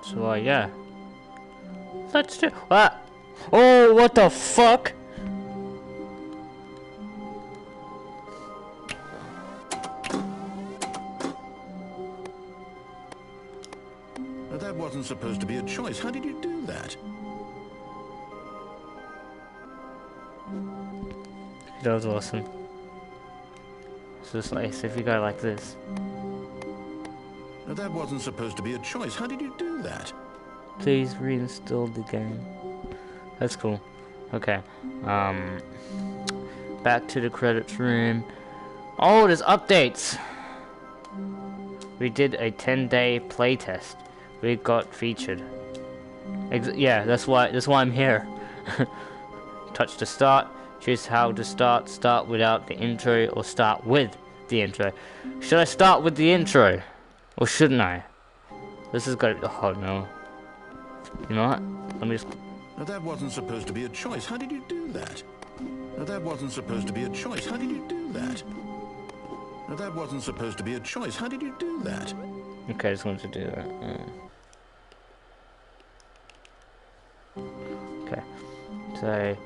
So yeah. Let's do what? Oh, what the fuck? That wasn't supposed to be a choice. How did you do that? That was awesome. It's just like, if you go like this. That wasn't supposed to be a choice. How did you do that? Please reinstall the game. That's cool. Okay. Back to the credits room. Oh, there's updates. We did a 10-day playtest. We got featured. Yeah, that's why I'm here. Touch to start. Choose how to start. Start without the intro or start with the intro. Should I start with the intro? Or shouldn't I? This is gonna be... Oh no. You know what? Let me just... That wasn't supposed to be a choice. How did you do that? That wasn't supposed to be a choice. How did you do that? That wasn't supposed to be a choice. How did you do that? Okay, I just wanted to do that. Okay.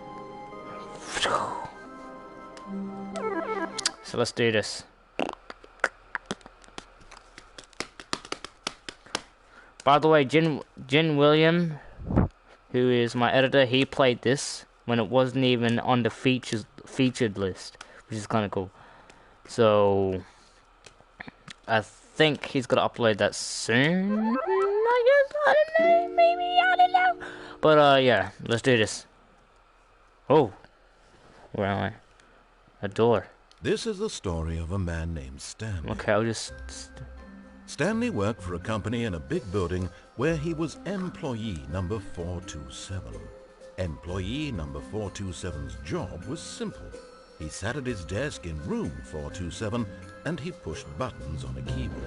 So let's do this. By the way, Jin William, who is my editor, he played this when it wasn't even on the featured list, which is kind of cool. So I think he's gonna upload that soon. I guess, I don't know, maybe, I don't know. But yeah, let's do this. Oh, where am I? A door. This is the story of a man named Stanley. Okay, I'll just... Stanley worked for a company in a big building where he was employee number 427. Employee number 427's job was simple. He sat at his desk in room 427 and he pushed buttons on a keyboard.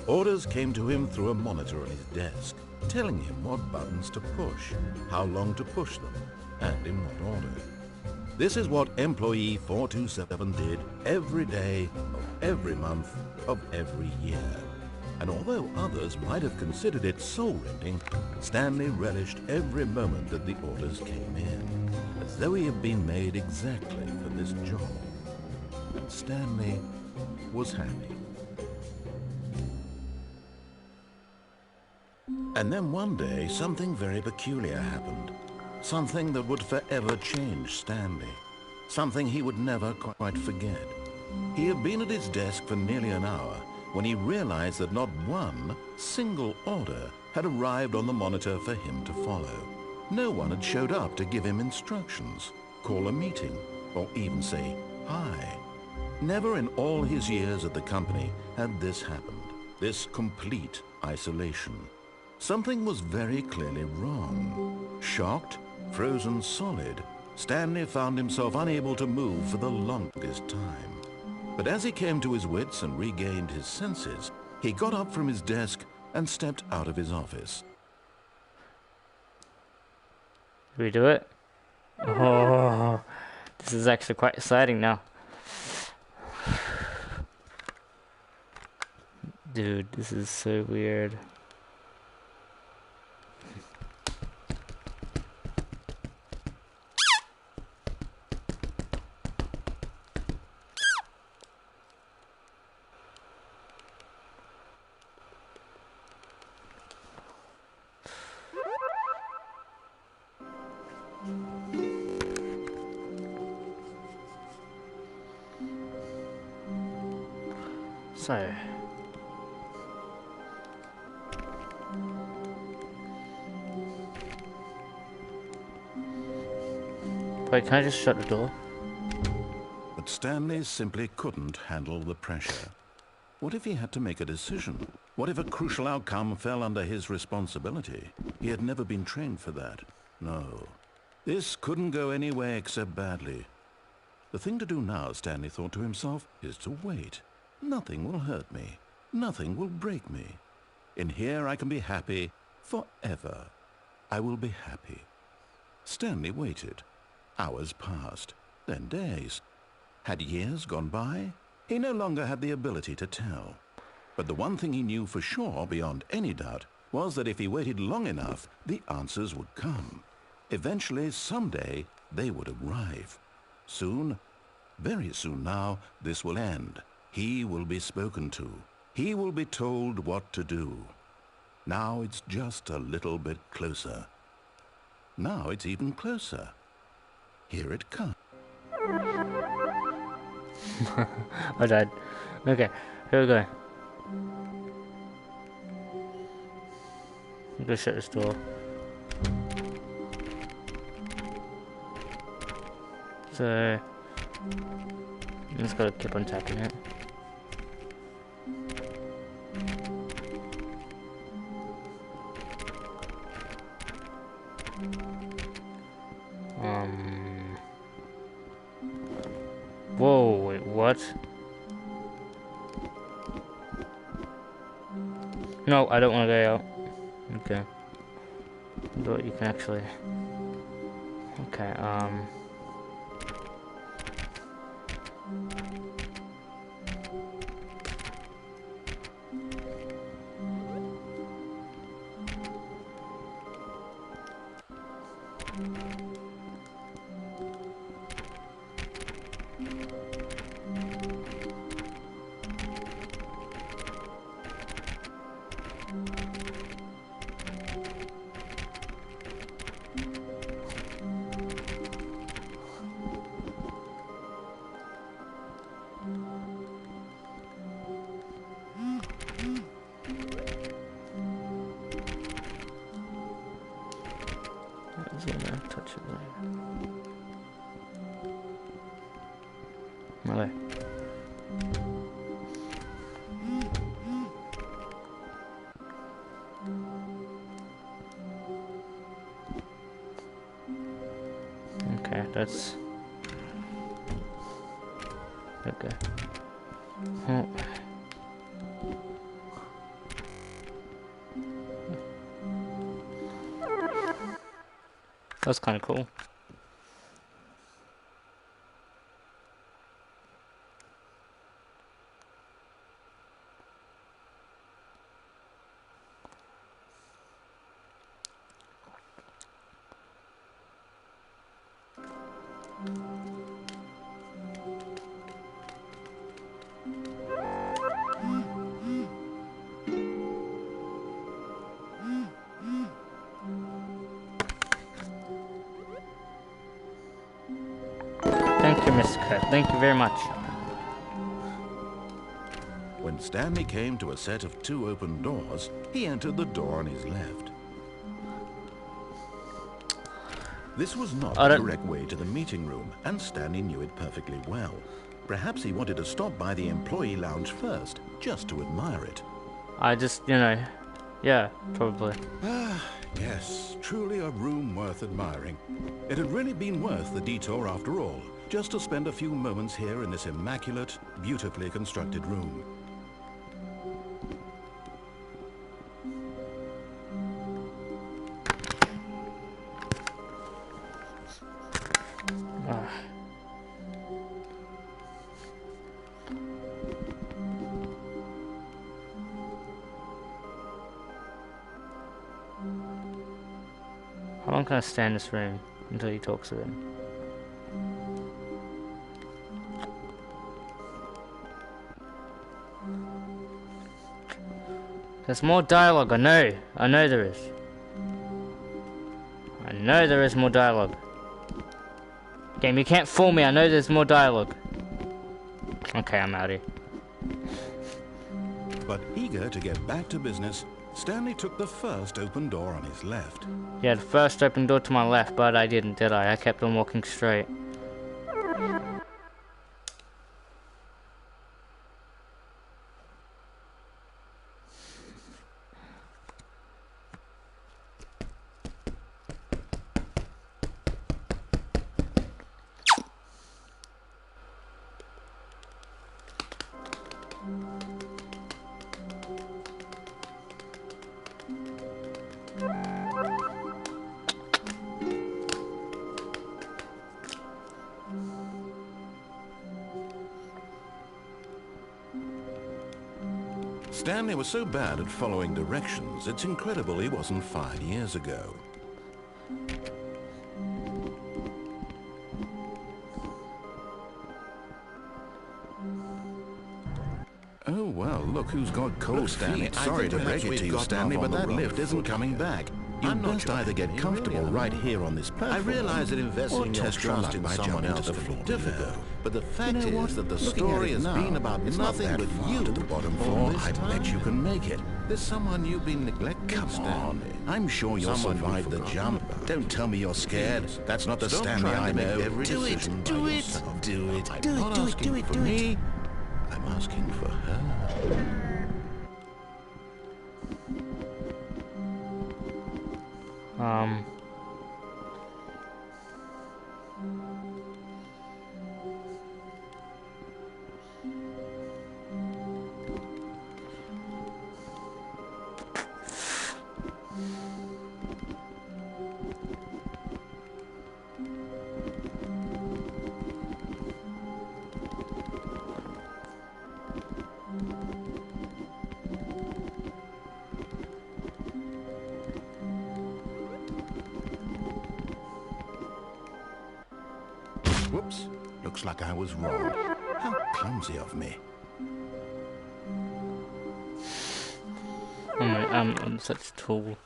Orders came to him through a monitor on his desk, telling him what buttons to push, how long to push them, and in what order. This is what employee 427 did every day of every month of every year. And although others might have considered it soul-rending, Stanley relished every moment that the orders came in, as though he had been made exactly for this job. Stanley was happy. And then one day, something very peculiar happened. Something that would forever change Stanley. Something he would never quite forget. He had been at his desk for nearly an hour when he realized that not one single order had arrived on the monitor for him to follow. No one had showed up to give him instructions, call a meeting, or even say hi. Never in all his years at the company had this happened, this complete isolation. Something was very clearly wrong. Shocked, frozen solid, Stanley found himself unable to move for the longest time. But as he came to his wits and regained his senses, he got up from his desk and stepped out of his office. Did we do it? Oh, this is actually quite exciting now. Dude, this is so weird. So, wait, can I just shut the door? But Stanley simply couldn't handle the pressure. What if he had to make a decision? What if a crucial outcome fell under his responsibility? He had never been trained for that. No, This couldn't go any way except badly. The thing to do now, Stanley thought to himself, is to wait. Nothing will hurt me. Nothing will break me. In here I can be happy forever. I will be happy. Stanley waited. Hours passed, then days. Had years gone by? He no longer had the ability to tell. But the one thing he knew for sure, beyond any doubt, was that if he waited long enough, the answers would come. Eventually, someday, they would arrive. Soon, very soon now, this will end. He will be spoken to. He will be told what to do. Now it's just a little bit closer. Now it's even closer. Here it comes. I died. Okay, here we go. I'm gonna shut this door. So I'm just gotta keep on tapping it. Whoa, wait, what? No, I don't want to go out. Okay. But you can actually... Okay, I'm just gonna touch it there. Okay. Okay, that's okay. Oh. That's kind of cool. Thank you, Mr. Kurt. Thank you very much. When Stanley came to a set of 2 open doors, he entered the door on his left. This was not the direct way to the meeting room, and Stanley knew it perfectly well. Perhaps he wanted to stop by the employee lounge first, just to admire it. I just, you know, yeah, probably. Ah, yes, truly a room worth admiring. It had really been worth the detour after all, just to spend a few moments here in this immaculate, beautifully constructed room. How long can I stay in this room until he talks to him? There's more dialogue, I know there is. I know there is more dialogue. Game, you can't fool me, I know there's more dialogue. Okay, I'm out here. But eager to get back to business, Stanley took the first open door on his left. Yeah, the first open door to my left, but I didn't, did I? I kept on walking straight. Stanley was so bad at following directions, it's incredible he wasn't fired years ago. Oh, well, look who's got cold feet. Sorry to break it to you, Stanley, but that lift isn't coming back. You must either get comfortable right here on this platform. I realize that investing your trust in someone else can be difficult, but the fact is that the story has been about nothing but you to the bottom floor. I bet you can make it. There's someone you've been neglecting. Come on, I'm sure you'll survive the jump. Don't tell me you're scared. That's not the Stanley I know. Do it, do it, do it, do it, do it. I'm asking for her. Whoops. Looks like I was wrong. How clumsy of me. I'm such a tool.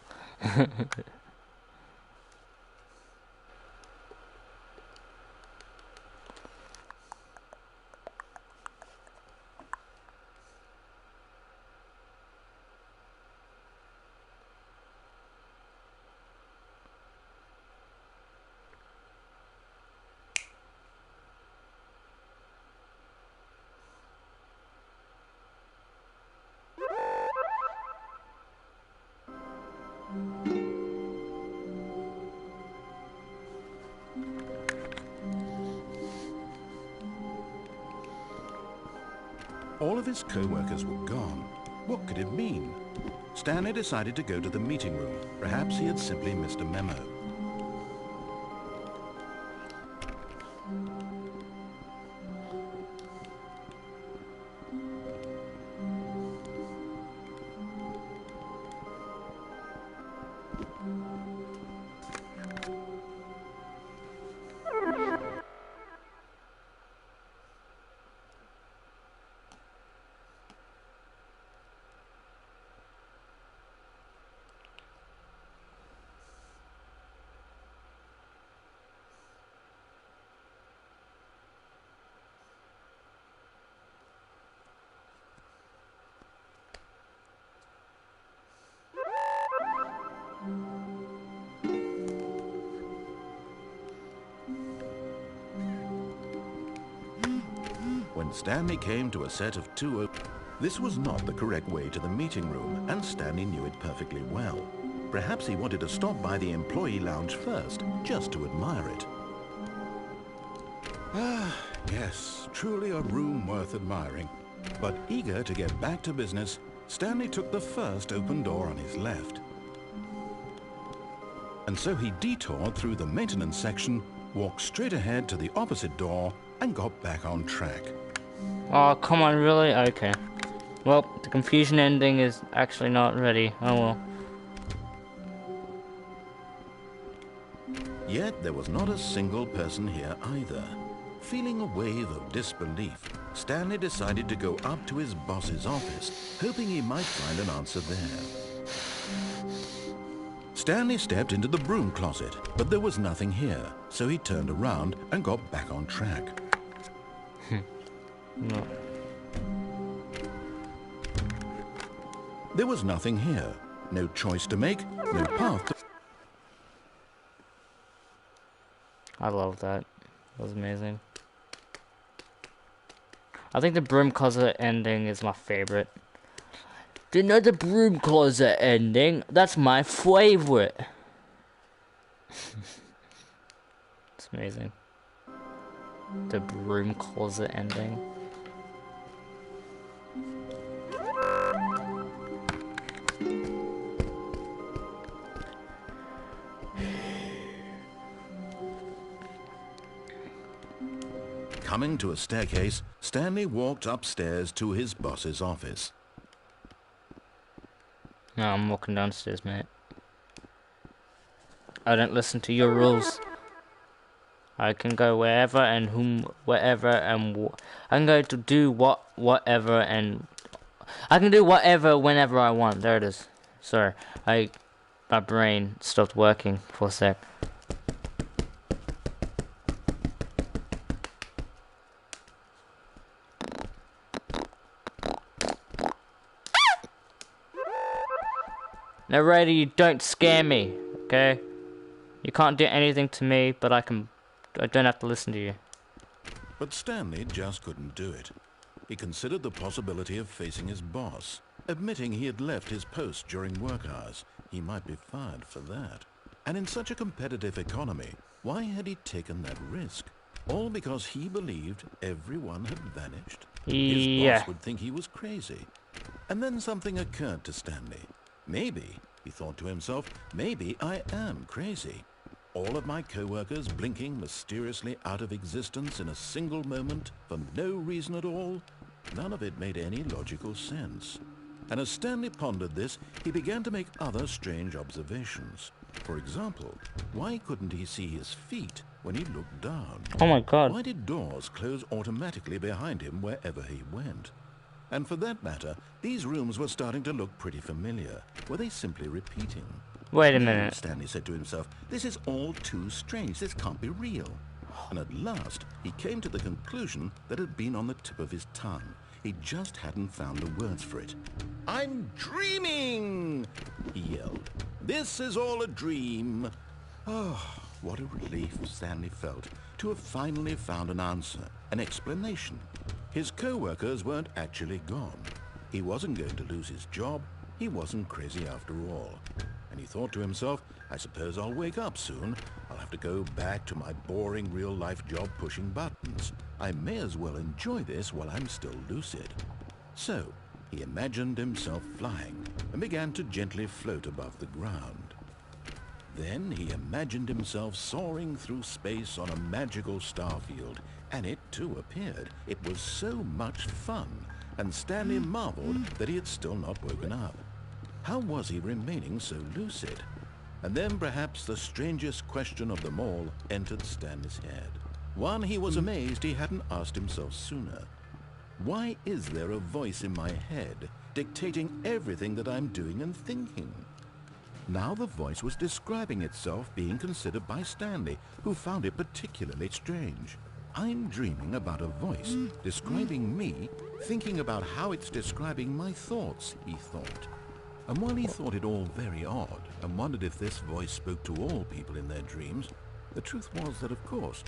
All of his co-workers were gone. What could it mean? Stanley decided to go to the meeting room. Perhaps he had simply missed a memo. When Stanley came to a set of two this was not the correct way to the meeting room, and Stanley knew it perfectly well. Perhaps he wanted to stop by the employee lounge first, just to admire it. Ah, yes, truly a room worth admiring. But eager to get back to business, Stanley took the first open door on his left. And so he detoured through the maintenance section, walked straight ahead to the opposite door, and got back on track. Oh, come on, really? Okay. Well, the confusion ending is actually not ready. Oh well. Yet there was not a single person here either. Feeling a wave of disbelief, Stanley decided to go up to his boss's office, hoping he might find an answer there. Stanley stepped into the broom closet, but there was nothing here, so he turned around and got back on track. No. There was nothing here. No choice to make, no path to... I love that. That was amazing. I think the broom closet ending is my favorite. Another broom closet ending? That's my favorite. It's amazing. The broom closet ending. Coming to a staircase, Stanley walked upstairs to his boss's office. No, I'm walking downstairs, mate. I don't listen to your rules. I can go wherever and wherever and I can go to do whatever and I can do whatever whenever I want. There it is. Sorry, my brain stopped working for a sec. Now, Raider, you don't scare me, okay? You can't do anything to me, but I don't have to listen to you. But Stanley just couldn't do it. He considered the possibility of facing his boss, admitting he had left his post during work hours. He might be fired for that. And in such a competitive economy, why had he taken that risk? All because he believed everyone had vanished? His boss would think he was crazy. And then something occurred to Stanley. Maybe, he thought to himself, maybe I am crazy. All of my co-workers blinking mysteriously out of existence in a single moment for no reason at all? None of it made any logical sense. And as Stanley pondered this, he began to make other strange observations. For example, why couldn't he see his feet when he looked down? Oh my god. Why did doors close automatically behind him wherever he went? And for that matter, these rooms were starting to look pretty familiar. Were they simply repeating? Wait a minute. Stanley said to himself, this is all too strange. This can't be real. And at last, he came to the conclusion that had been on the tip of his tongue. He just hadn't found the words for it. I'm dreaming! He yelled. This is all a dream. Oh, what a relief Stanley felt to have finally found an answer, an explanation. His co-workers weren't actually gone. He wasn't going to lose his job. He wasn't crazy after all. And he thought to himself, I suppose I'll wake up soon. I'll have to go back to my boring real-life job pushing buttons. I may as well enjoy this while I'm still lucid. So, he imagined himself flying and began to gently float above the ground. Then he imagined himself soaring through space on a magical starfield, and it too appeared. It was so much fun, and Stanley marveled that he had still not woken up. How was he remaining so lucid? And then perhaps the strangest question of them all entered Stanley's head. One he was amazed he hadn't asked himself sooner. Why is there a voice in my head dictating everything that I'm doing and thinking? Now the voice was describing itself being considered by Stanley, who found it particularly strange. I'm dreaming about a voice describing me, thinking about how it's describing my thoughts, he thought. And while he thought it all very odd and wondered if this voice spoke to all people in their dreams, the truth was that, of course,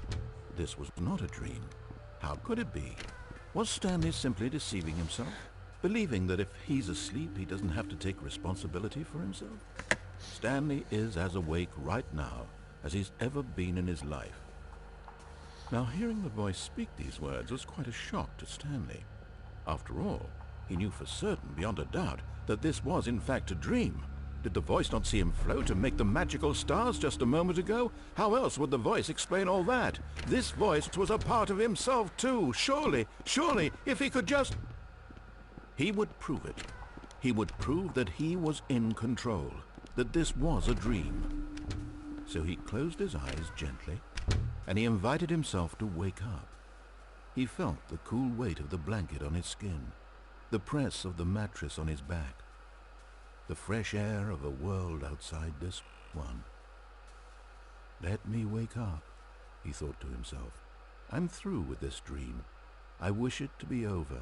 this was not a dream. How could it be? Was Stanley simply deceiving himself, believing that if he's asleep, he doesn't have to take responsibility for himself? Stanley is as awake right now as he's ever been in his life. Now, hearing the voice speak these words was quite a shock to Stanley. After all, he knew for certain, beyond a doubt, that this was in fact a dream. Did the voice not see him float and make the magical stars just a moment ago? How else would the voice explain all that? This voice was a part of himself too. Surely, if he could just... He would prove it. He would prove that he was in control, that this was a dream. So he closed his eyes gently, and he invited himself to wake up. He felt the cool weight of the blanket on his skin, the press of the mattress on his back, the fresh air of a world outside this one. Let me wake up, he thought to himself. I'm through with this dream. I wish it to be over.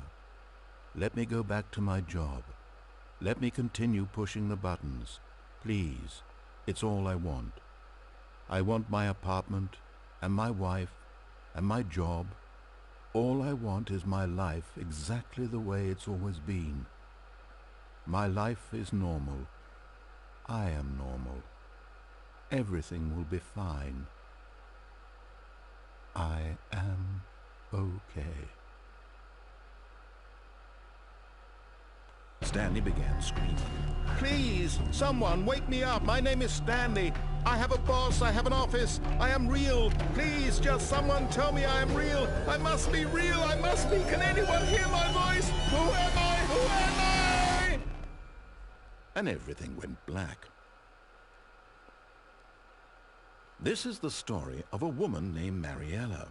Let me go back to my job. Let me continue pushing the buttons. Please, it's all I want. I want my apartment, and my wife, and my job. All I want is my life exactly the way it's always been. My life is normal. I am normal. Everything will be fine. I am okay. Stanley began screaming. Please, someone, wake me up. My name is Stanley. I have a boss. I have an office. I am real. Please, just someone tell me I am real. I must be real. I must be. Can anyone hear my voice? Who am I? Who am I? and everything went black. This is the story of a woman named Mariella.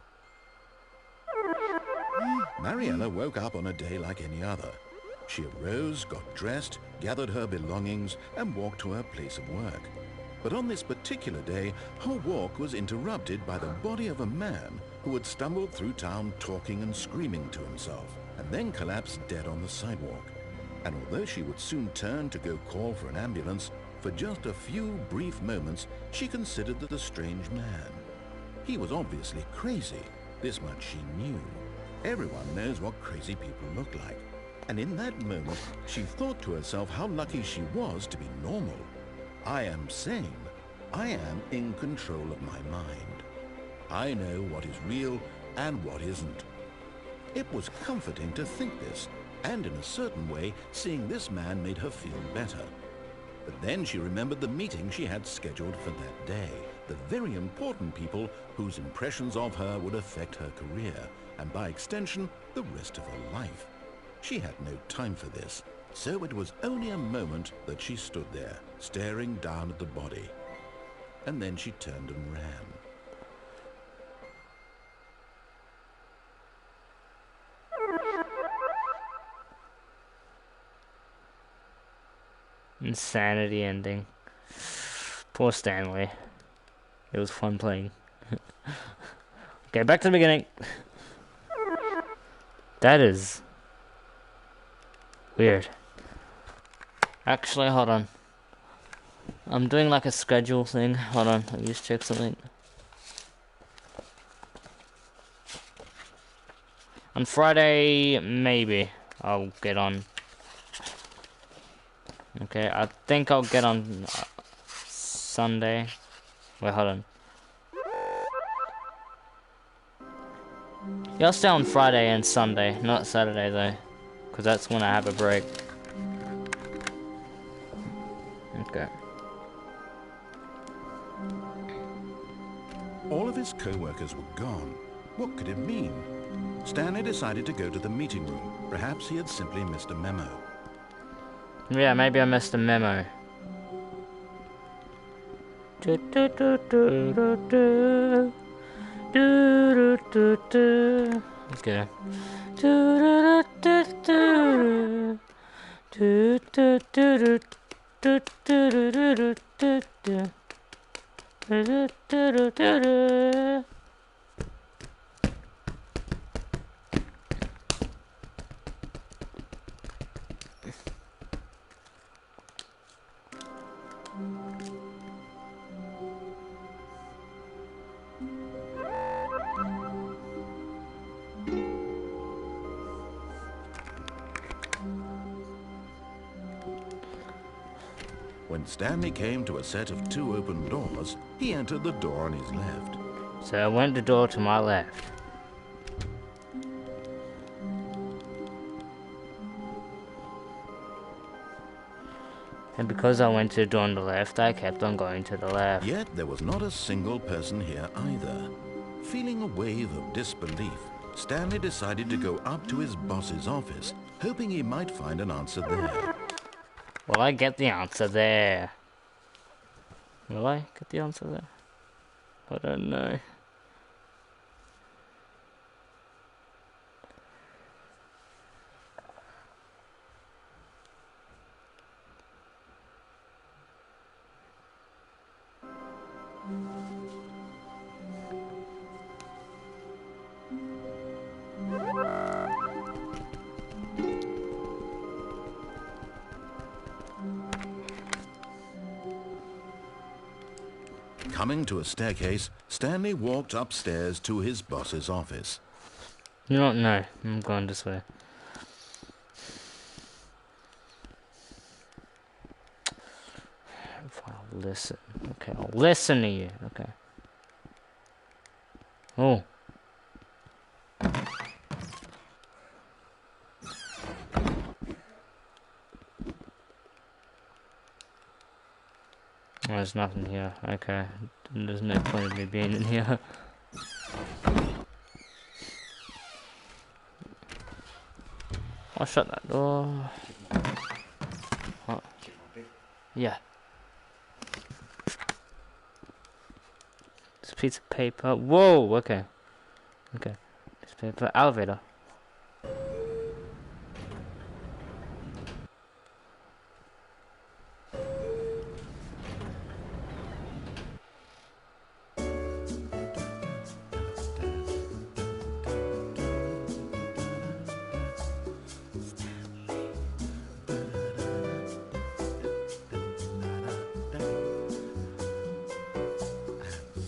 Mariella woke up on a day like any other. She arose, got dressed, gathered her belongings, and walked to her place of work. But on this particular day, her walk was interrupted by the body of a man who had stumbled through town talking and screaming to himself, and then collapsed dead on the sidewalk. And although she would soon turn to go call for an ambulance, for just a few brief moments, she considered the strange man. He was obviously crazy. This much she knew. Everyone knows what crazy people look like. And in that moment, she thought to herself how lucky she was to be normal. I am sane. I am in control of my mind. I know what is real and what isn't. It was comforting to think this, and in a certain way, seeing this man made her feel better. But then she remembered the meeting she had scheduled for that day, the very important people whose impressions of her would affect her career, and by extension, the rest of her life. She had no time for this, so it was only a moment that she stood there, staring down at the body. And then she turned and ran. Insanity ending. Poor Stanley. It was fun playing. Okay, back to the beginning. That is weird. Actually, hold on. I'm doing like a schedule thing. Hold on, let me just check something. On Friday, maybe I'll get on. Okay, I think I'll get on Sunday. Wait, hold on. Yeah, I'll stay on Friday and Sunday, not Saturday though, because that's when I have a break. Okay. All of his co-workers were gone. What could it mean? Stanley decided to go to the meeting room. Perhaps he had simply missed a memo. Yeah, maybe I missed a memo. Let's go. When Stanley came to a set of 2 open doors, he entered the door on his left. So I went the door to my left. And because I went to the door on the left, I kept on going to the left. Yet there was not a single person here either. Feeling a wave of disbelief, Stanley decided to go up to his boss's office, hoping he might find an answer there. Will I get the answer there? Will I get the answer there? I don't know. Coming to a staircase, Stanley walked upstairs to his boss's office. You don't know. I'm going this way. If I'll listen. Okay, I'll listen to you. Okay. Oh. There's nothing here. Okay. There's no point of me being in here. I'll shut that door. What? Yeah. This piece of paper. Whoa, okay. Okay. Piece of paper. Elevator.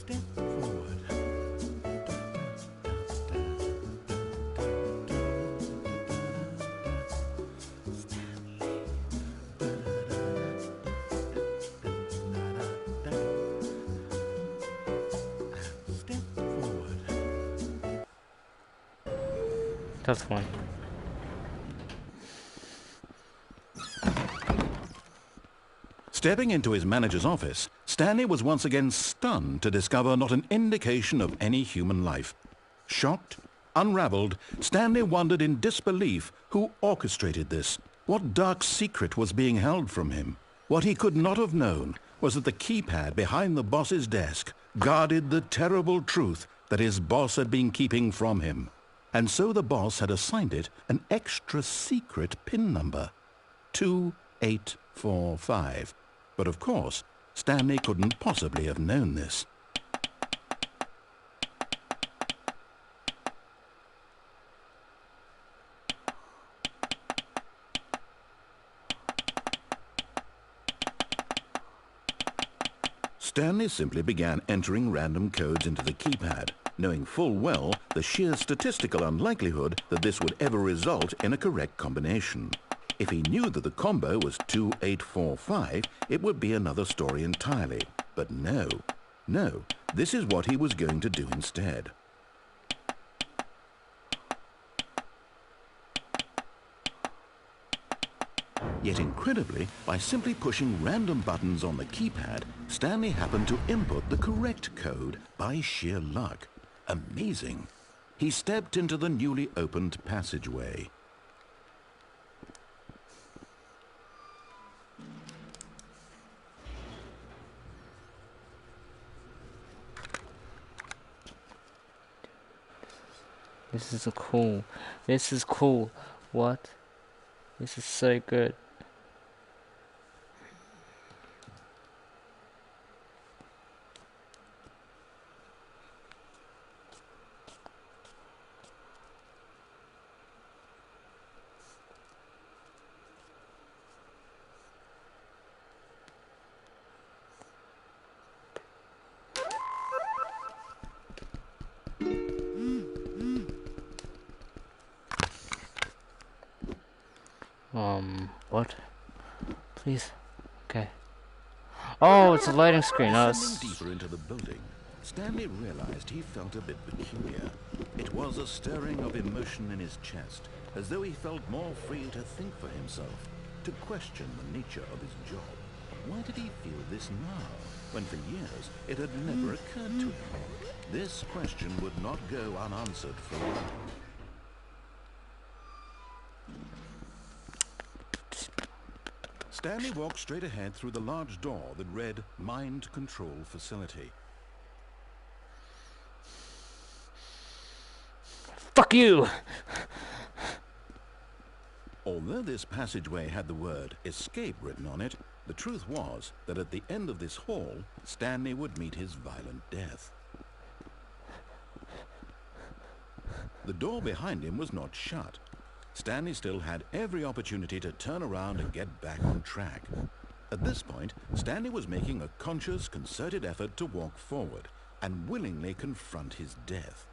Step forward. Step forward. That's one. Stepping into his manager's office, Stanley was once again stunned to discover not an indication of any human life. Shocked, unraveled, Stanley wondered in disbelief who orchestrated this. What dark secret was being held from him? What he could not have known was that the keypad behind the boss's desk guarded the terrible truth that his boss had been keeping from him. And so the boss had assigned it an extra secret PIN number, 2845. But of course, Stanley couldn't possibly have known this. Stanley simply began entering random codes into the keypad, knowing full well the sheer statistical unlikelihood that this would ever result in a correct combination. If he knew that the combo was 2845, it would be another story entirely. But no, this is what he was going to do instead. Yet incredibly, by simply pushing random buttons on the keypad, Stanley happened to input the correct code by sheer luck. Amazing. He stepped into the newly opened passageway. This is cool. This is cool. What? This is so good. What? Please. Okay. Oh, it's a lighting screen. Oh, Descending deeper into the building, Stanley realized he felt a bit peculiar. It was a stirring of emotion in his chest, as though he felt more free to think for himself, to question the nature of his job. Why did he feel this now, when for years it had never occurred to him? This question would not go unanswered for long. Stanley walked straight ahead through the large door that read Mind Control Facility. fuck you! Although this passageway had the word escape written on it, the truth was that at the end of this hall, Stanley would meet his violent death. The door behind him was not shut. Stanley still had every opportunity to turn around and get back on track. At this point, Stanley was making a conscious, concerted effort to walk forward and willingly confront his death.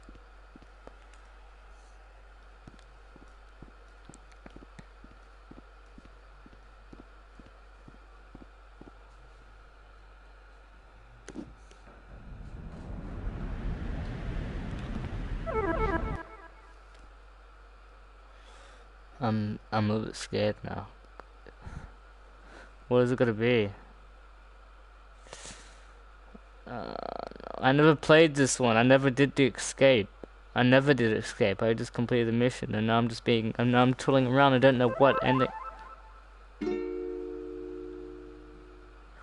I'm a little bit scared now. What is it gonna be? I never played this one. I never did the escape. I never did escape. I just completed the mission, and now I'm tooling around. I don't know what ending.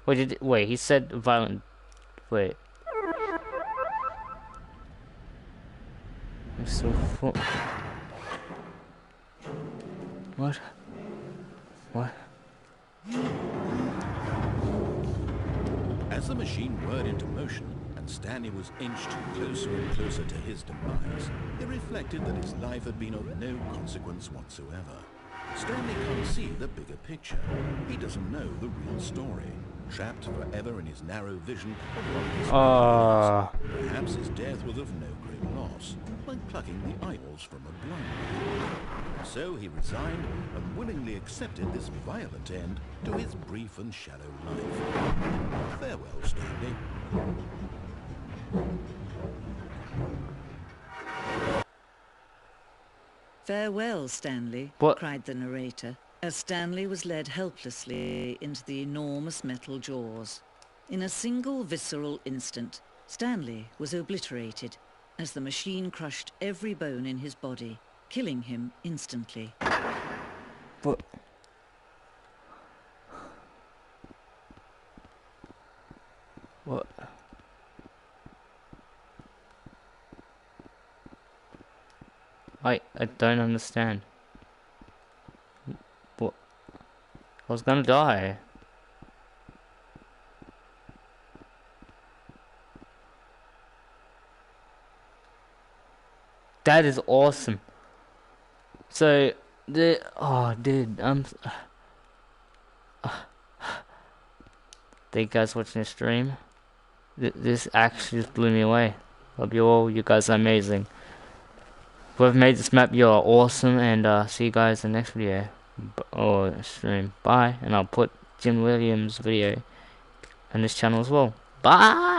Wait, he said violent. Wait. I'm so full. What? What? As the machine whirred into motion and Stanley was inched closer and closer to his demise, it reflected that his life had been of no consequence whatsoever. Stanley can't see the bigger picture. He doesn't know the real story. Trapped forever in his narrow vision of what his life is. Perhaps his death was of no great loss, like plucking the eyeballs from a blind man. So he resigned and willingly accepted this violent end to his brief and shallow life. Farewell, Stanley. Farewell, Stanley, What? cried the narrator, as Stanley was led helplessly into the enormous metal jaws. In a single visceral instant, Stanley was obliterated as the machine crushed every bone in his body, killing him instantly. What? What? I don't understand. What? I was gonna die. That is awesome. So dude, thank you guys for watching the stream. This actually just blew me away. Love you all. You guys are amazing. Whoever made this map, you are awesome. And see you guys in the next video or stream. Bye. And I'll put Jim Williams' video on this channel as well. Bye.